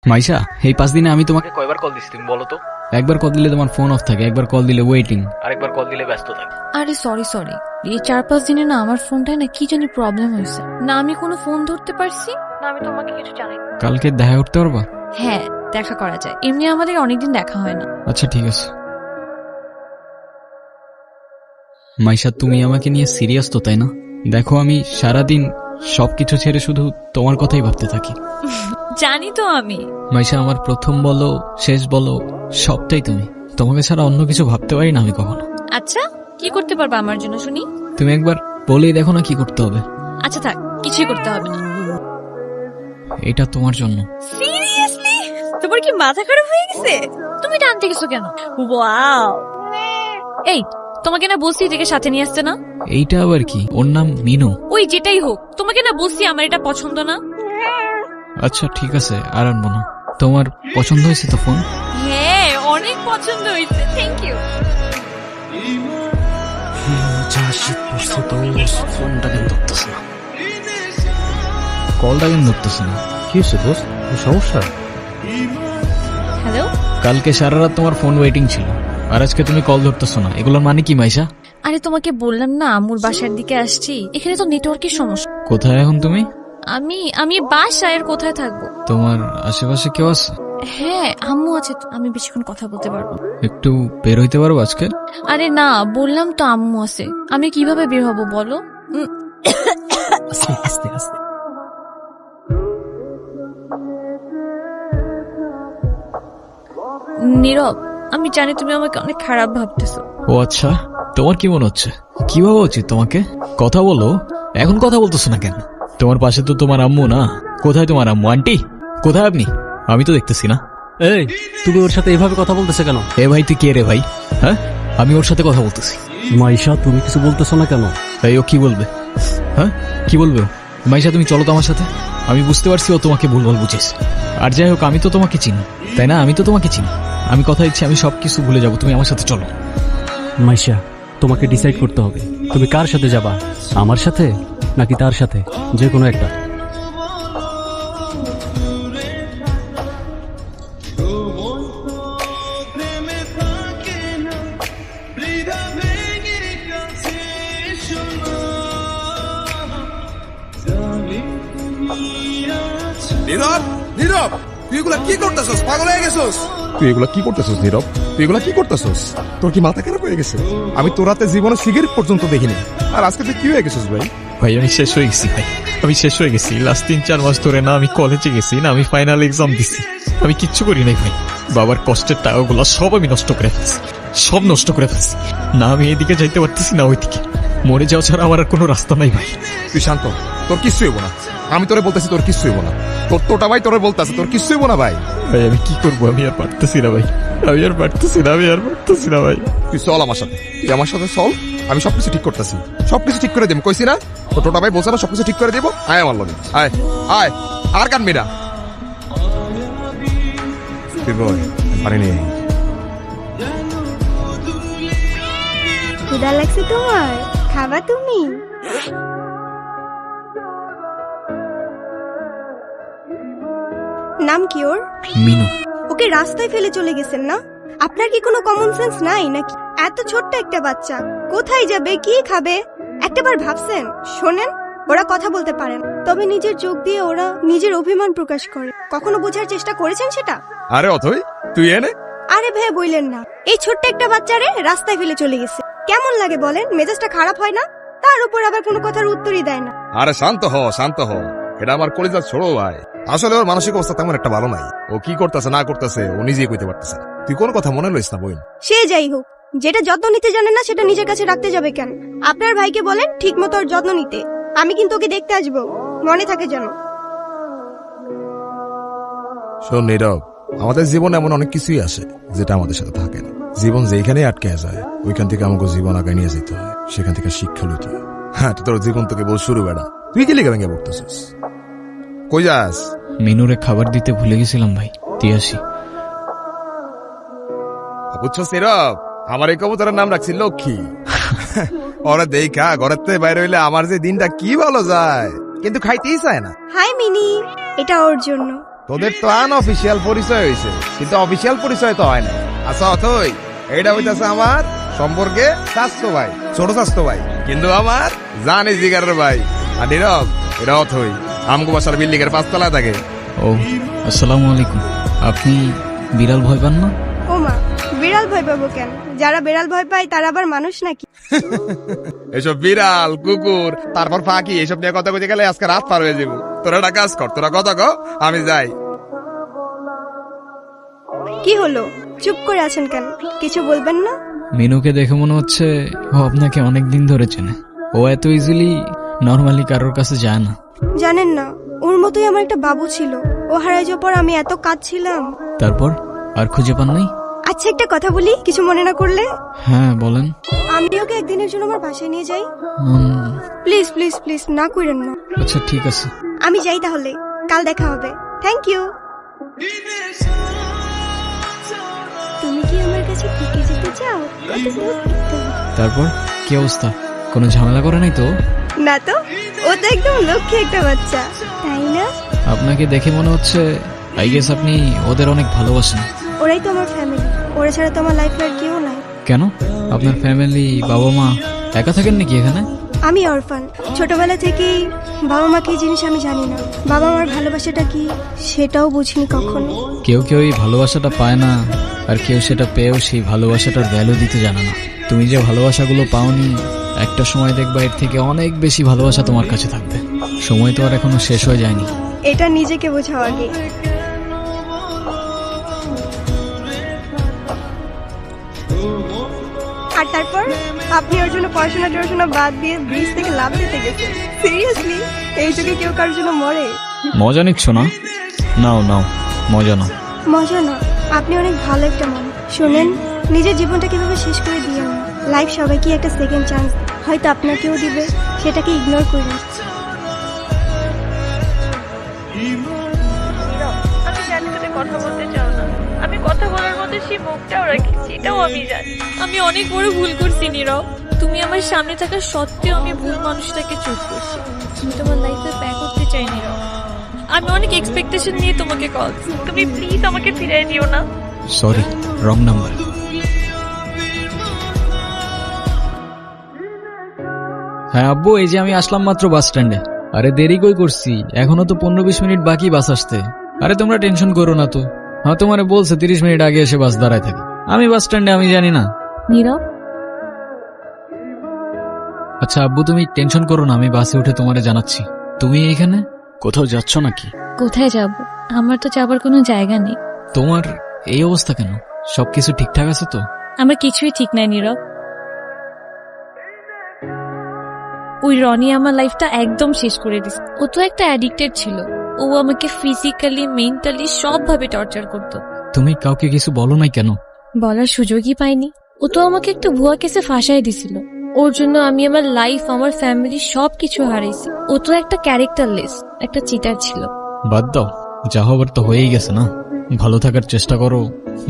মাইশা, এই 5 দিনে আমি তোমাকে কয়বার কল দিছি তুমি বলো তো? একবার কল দিলে তোমার ফোন অফ থাকে, একবার কল দিলে ওয়েটিং, আরেকবার কল দিলে ব্যস্ত থাকে। আরে সরি এই 4-5 দিনে না আমার ফোনটায় না কি জানি প্রবলেম হয়েছে, না আমি কোনো ফোন ধরতে পারছি না আমি তোমাকে কিছু জানাই। কালকে দেখা করতে পারবা? হ্যাঁ দেখা করা যায়, এমনি আমাদের অনেকদিন দেখা হয় না। আচ্ছা ঠিক আছে। মাইশা, তুমি আমাকে নিয়ে সিরিয়াস তো, তাই না? দেখো আমি সারাদিন সবকিছু ছেড়ে শুধু তোমার কথাই ভাবতে থাকি। জানি তো আমি। মাইশা, আমার প্রথম বলো শেষ বলো সবটাই তুমি। তোমাকে ছাড়া অন্য কিছু ভাবতে পারি না আমি কখনো। আচ্ছা কি করতে পারবা আমার জন্য শুনি? তুমি একবার বলেই দেখো না কি করতে হবে। আচ্ছা থাক, কিছুই করতে হবে না। এটা তোমার জন্য। সিরিয়াসলি? তোমার কি মাথা খারাপ হয়ে গেছে? তুমি টানতে গেছো কেন? ওয়াও, এই তোমাকে না বলছি এটাকে সাথে নিয়ে আসতে না। এইটা আবার কি? ওর নাম মিনু। ওই যেটাই হোক, তোমাকে না বলছি আমার এটা পছন্দ না। আচ্ছা ঠিক আছে, আর আনবো না। তোমার পছন্দ হয়েছে তো ফোন? হ্যাঁ অনেক পছন্দ হয়েছে, থ্যাংক ইউ। ফোনটা কেন ধরতেছে না, কলটা কেন ধরতেছে না? কি হচ্ছে দোস্ত, সমস্যা? হ্যালো। কালকে সারা রাত তোমার ফোন ওয়েটিং ছিল, আর আজকে তুমি কল ধরতেছো না, এগুলোর মানে কি মাইশা? আরে তোমাকে বললাম না আম্মুর বাসার দিকে আসছি, এখানে তো নেটওয়ার্কের সমস্যা। কোথায় এখন তুমি? আমি বাসায়, আর কোথায় থাকবো? তোমার আশেপাশে কেউ আছে? হ্যাঁ আম্মু আছে তো, আমি বেশিক্ষণ কথা বলতে পারবো। একটু বের হইতে পারবো আজকে? আরে না বললাম তো আম্মু আছে, আমি কিভাবে বের হব বলো? আস্তে আস্তে। নীরব, আমি জানি তুমি আমাকে অনেক খারাপ ভাবতেছো। ও আচ্ছা, তোমার কি মনে হচ্ছে? কি ভাবা উচিত তোমাকে? কথা বলো। এখন কথা বলতেছো না কেন? তোমার পাশে তো তোমার আম্মু না। কোথায় তোমার আম্মু? আন্টি কোথায় আপনি? আমি তো দেখতেছি না। এই তুমি ওর সাথে এভাবে কথা বলতেছে কেন? এ ভাই তুই কে রে ভাই? হ্যাঁ, আমি ওর সাথে কথা বলতেছি। মাইশা তুমি কিছু বলতেছো না কেন? তাই ও কি বলবে? হ্যাঁ কি বলবে ও? মাইশা তুমি চলো তো আমার সাথে। আমি বুঝতে পারছি ও তোমাকে ভুলভাল বুঝেছে। আর যাই হোক, আমি তো তোমাকে চিনি, তাই না? আমি তো তোমাকে চিনি। আমি কথা দিচ্ছি আমি সবকিছু ভুলে যাবো, তুমি আমার সাথে চলো। মাইশা তোমাকে ডিসাইড করতে হবে, তুমি কার সাথে যাবা, আমার সাথে নাকি তার সাথে, যে কোনো একটা। নীরব, নীরব, তুই এগুলা কি করতেছস? পাগল হয়ে গেছস? তুই এগুলা কি করতেছস নীরব? তুই এগুলা কি করতেছস? তোর কি মাথা খারাপ হয়ে গেছে? আমি তোর রাতে জীবনে সিগারেট পর্যন্ত দেখিনি, আর আজকে তুই কি হয়ে গেছিস ভাই? ভাই আমি শেষ হয়ে গেছি ভাই, আমি শেষ হয়ে গেছি। লাস্ট 3-4 মাস ধরে না আমি কলেজে গেছি, না আমি ফাইনাল এক্সাম দিছি, আমি কিচ্ছু করি নাই ভাই। বাবার কষ্টের টাকাগুলো সব আমি নষ্ট করে ফেলছি, সব নষ্ট করে ফেলছি। না আমি এদিকে যাইতে পারতেছি না ওইদিকে, মরে যাওয়া ছাড়া আমার আর কোনো রাস্তা নাই ভাই। তুই শান্ত, তোর কিচ্ছু হইব না। আমি তোরে বলতেছি তোর কিচ্ছু হইব না। তোর তোটা ভাই তোরে বলতেছে তোর কিচ্ছু হইব না ভাই। ভাই আমি কি করবো? আমি আর পারতেছি না ভাই, আমি আর পারতেছি না, আমি আর পারতেছি না ভাই। তুই চল আমার সাথে, তুই আমার সাথে চল, আমি সবকিছু ঠিক করতেছি, সবকিছু ঠিক করে দেব। কইছি না তোর টোটা ভাই বলছে না সবকিছু ঠিক করে দেবো। আয় আমার লগে, আয় আয়, আর কানবি না। তুই বল পারিনি। ক্ষুধা লাগছে তোমার? খাবা তুমি? নাম কি ওর? মিনু। ওকে রাস্তায় ফেলে চলে গেছেন না? আপনার কি কোনো কমন সেন্স নাই নাকি? এত ছোট্ট একটা বাচ্চা কোথায় যাবে, কি খাবে, একটাবার ভাবছেন? শোনেন, ওরা কথা বলতে পারেন, তবে নিজের চোখ দিয়ে ওরা নিজের অভিমান প্রকাশ করে। কখনো বোঝার চেষ্টা করেছেন সেটা? আরে অথই তুই এনে। আরে ভাই বললেন না, এই ছোট্ট একটা বাচ্চারে রাস্তায় ফেলে চলে গেছে। কেমন লাগে বলেন? মেজাজটা খারাপ হয় না? তার উপর আবার কোনো কথার উত্তরই দেয় না। আরে শান্ত হ, শান্ত হ। এটা আমার কলিজার ছোড়ো ভাই। আসলে ওর মানসিক অবস্থা তেমন একটা ভালো নাই। ও কি করতেছে না করতেছে ও নিজেই কইতে পারতেছে না। তুই কোন কথা মনে লইস না বইন। সে যাই হোক, যেটা যত্ন নিতে জানে না সেটা নিজের কাছে রাখতে যাবে কেন? আপনার ভাইকে বলেন ঠিক মতো ওর যত্ন নিতে। আমি কিন্তু ওকে দেখতে আসবো, মনে থাকে যেন। শোন নীরব, আমাদের জীবনে এমন অনেক কিছুই আসে যেটা আমাদের সাথে থাকে না। জীবন যেখানে আটকে যায় ওইখান থেকে আমাকে জীবন আগায় নিয়ে যেতে হয়, সেখান থেকে শিক্ষা লইতে হয়। হ্যাঁ তোর জীবন তোকে বল শুরু বেড়া। তুই কি লিখে ভেঙে পড়তেছিস? কই যাস? মিনুরে খাবার দিতে ভুলে গেছিলাম ভাই, দিয়ে আসি। বুঝছো নীরব, আমার এই কবুতরের নাম রাখছি লক্ষ্মী। ওরা দেখা ঘরের থেকে বাইরে হইলে আমার যে দিনটা কি ভালো যায়, কিন্তু খাইতেই চায় না। হাই মিনি, এটা ওর জন্য। তোদের তো আনঅফিসিয়াল পরিচয় হয়েছে, কিন্তু অফিসিয়াল পরিচয় তো হয় না। আচ্ছা অথই, এইটা হইতাছে আমার সম্পর্কে স্বাস্থ্য ভাই, ছোট স্বাস্থ্য ভাই, কিন্তু আমার জানি জিগারের ভাই। আর নীরব, এটা অথই আমগো বাসার বিল্ডিং এর 5 তলায় থাকে। ও আসসালামু আলাইকুম। আপনি বিড়াল ভয় পান না? ও মা, বিড়াল ভয় পাবো কেন? যারা বিড়াল ভয় পায় তারা আবার মানুষ নাকি? এসব বিড়াল, কুকুর, তারপর পাখি, এসব নিয়ে কথা কইতে গেলে আজকে রাত পার হয়ে যাবো। তোরা একটা কাজ কর, তোরা কথা কও, আমি যাই। কি হলো, চুপ করে আছেন কেন? কিছু বলবেন না? মিনুকে দেখে মনে হচ্ছে ও আপনাকে অনেক দিন ধরে চেনে। ও এত ইজিলি নর্মালি কারোর কাছে যায় না। জানেন না, ওর মতোই আমার একটা বাবু ছিল। ও হারাই যাওয়ার পর আমি এত কাঁদছিলাম। তারপর আর খুঁজে পান নাই? আচ্ছা একটা কথা বলি, কিছু মনে না করলে? হ্যাঁ বলেন। আমি ওকে একদিনের জন্য আমার বাসায় নিয়ে যাই। উম, প্লিজ প্লিজ প্লিজ, না করেন না। আচ্ছা ঠিক আছে। আমি যাই তাহলে, কাল দেখা হবে। Thank you. তুমি কি আমার কাছে থেকে যেতে চাও? কত দূর যেতে হবে? তারপর কি অবস্থা? কোনো ঝামেলা করে নাই তো? না তো, ও তো একদম লক্ষ্মী একটা বাচ্চা, তাই না? আপনাকে দেখে মনে হচ্ছে আই গেস আপনি ওদের অনেক ভালোবাসেন। ওরাই তো আমার ফ্যামিলি, ওরা ছাড়া তো আমার লাইফে আর কেউ নাই। কেন? আপনার ফ্যামিলি, বাবা মা একা থাকেন নাকি এখানে? আমি অরফান। ছোটবেলা থেকেই বাবা মা কি জিনিস আমি জানি না। বাবা মার ভালোবাসাটা কি সেটাও বুঝিনি কখনো। কেউ কেউ এই ভালোবাসাটা পায় না, আর কেউ সেটা পেয়েও সেই ভালোবাসাটার ভ্যালু দিতে জানে না। তুমি যে ভালোবাসাগুলো পাওনি, একটা সময় দেখবা এর থেকে অনেক বেশি ভালোবাসা তোমার কাছে থাকবে। সময় তো আর এখনো শেষ হয়ে যায়নি। এটা নিজেকে বোঝাও আগে। আর তারপর আপনি ওর জন্য পড়াশোনা বাদ দিয়ে ব্রিজ থেকে লাফ দিতে গেছেন। সিরিয়াসলি, এই যুগে কেউ কারোর জন্য মরে? মজা নিচ্ছ না? নাও নাও, মজা নাও। মজা না, আপনি অনেক ভালো একটা মানুষ। শোনেন, নিজের জীবনটা কিভাবে শেষ করে দিয়েন না। লাইফ সবাইকে একটা সেকেন্ড চান্স, হয়তো আপনাকেও দিবে, সেটাকে ইগনোর করুন। আমি জানি তুমি কথা বলতে চাও না। আমি কথা বলার মধ্যে সেই মুখটাও রাখছি, এটাও আমি জানি। আমি অনেক বড় ভুল করছি নীরব। তুমি আমার সামনে থাকা সত্ত্বেও আমি ভুল মানুষটাকে চুজ করছি। আমি তোমার লাইফে ব্যাক করতে চাই নীরব। আমি অনেক এক্সপেকটেশন নিয়ে তোমাকে কল। তুমি প্লিজ আমাকে ফিরিয়ে দিও না। Sorry, wrong number. হ্যাঁ আব্বু, এই যে আমি আসলাম মাত্র বাস স্ট্যান্ডে। আরে দেরি কই করছি, এখনো তো 15-20 মিনিট বাকি বাস আসতে। আরে তোমরা টেনশন করো না তো। হ্যাঁ তোমারে বলছে 30 মিনিট আগে এসে বাস দাঁড়ায় থাকে। আমি বাস স্ট্যান্ডে, আমি জানি না। নীরব, আচ্ছা আব্বু তুমি টেনশন করো না, আমি বাসে উঠে তোমারে জানাচ্ছি। তুমি এখানে কোথাও যাচ্ছ নাকি? কোথায় যাব? আমার তো যাবার কোনো জায়গা নেই। তোমার এই অবস্থা কেন? সবকিছু ঠিকঠাক আছে তো? আমার কিছুই ঠিক নাই নীরব। ওই রনি আমার লাইফটা একদম শেষ করে দিছে। ও তো একটা অ্যাডিক্টেড ছিল। ও আমাকে ফিজিক্যালি, মেন্টালি সবভাবে টর্চার করতো। তুমি কাউকে কিছু বলো নাই কেন? বলার সুযোগই পাইনি। ও তো আমাকে একটা ভুয়া কেসে ফাঁসাই দিছিল। ওর জন্য আমি আমার লাইফ, আমার ফ্যামিলি সবকিছু হারাইছি। ও তো একটা ক্যারেক্টারলেস, একটা চিটার ছিল। বাদ দাও, যা হবার তো হয়েই গেছে না। ভালো থাকার চেষ্টা করো,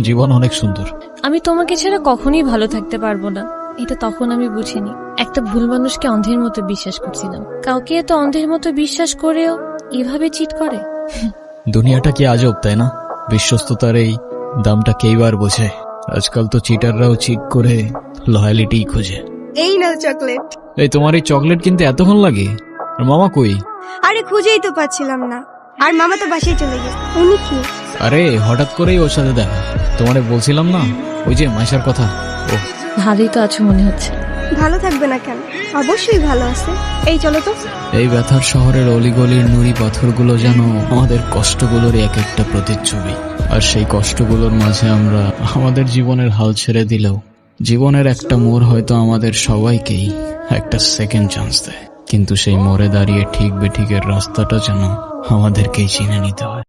জীবন অনেক সুন্দর। আমি তোমাকে ছাড়া কখনোই ভালো থাকতে পারবো না, এটা তখন আমি বুঝিনি। একটা ভুল মানুষকে অন্ধের মতো বিশ্বাস করছিলাম। কাউকে এত অন্ধের মতো বিশ্বাস করেও এভাবে চিট করে। দুনিয়াটা কি আজব, তাই না? বিশ্বস্ততার এই দামটা কেইবার বোঝে। আজকাল তো চিটাররাও চিট করে লয়ালিটি খোঁজে। এই নাও চকলেট। এই তোমার এই চকলেট কিনতে এতক্ষণ লাগে? আর মামা কই? আরে খুঁজেই তো পাচ্ছিলাম না। আর মামা তো বাসায় চলে গেছে। উনি কি? আরে হঠাৎ করেই ওর সাথে দেখা। তোমারে বলছিলাম না ওই যে মাইশার কথা। ও ভালোই তো আছো মনে হচ্ছে। ভালো থাকবে না কেন? অবশ্যই ভালো আছে। এই চলো তো। এই ব্যথার শহরের অলিগলির নুড়ি পাথরগুলো যেন আমাদের কষ্টগুলোর এক একটা প্রতিচ্ছবি। আর সেই কষ্টগুলোর মাঝে আমরা আমাদের জীবনের হাল ছেড়ে দিলেও জীবনের একটা মোড় হয়তো আমাদের সবাইকেই একটা সেকেন্ড চান্স দেয়। কিন্তু সেই মোড়ে দাঁড়িয়ে ঠিক বেঠিকের রাস্তাটা যেন আমাদেরকেই চিনে নিতে হয়।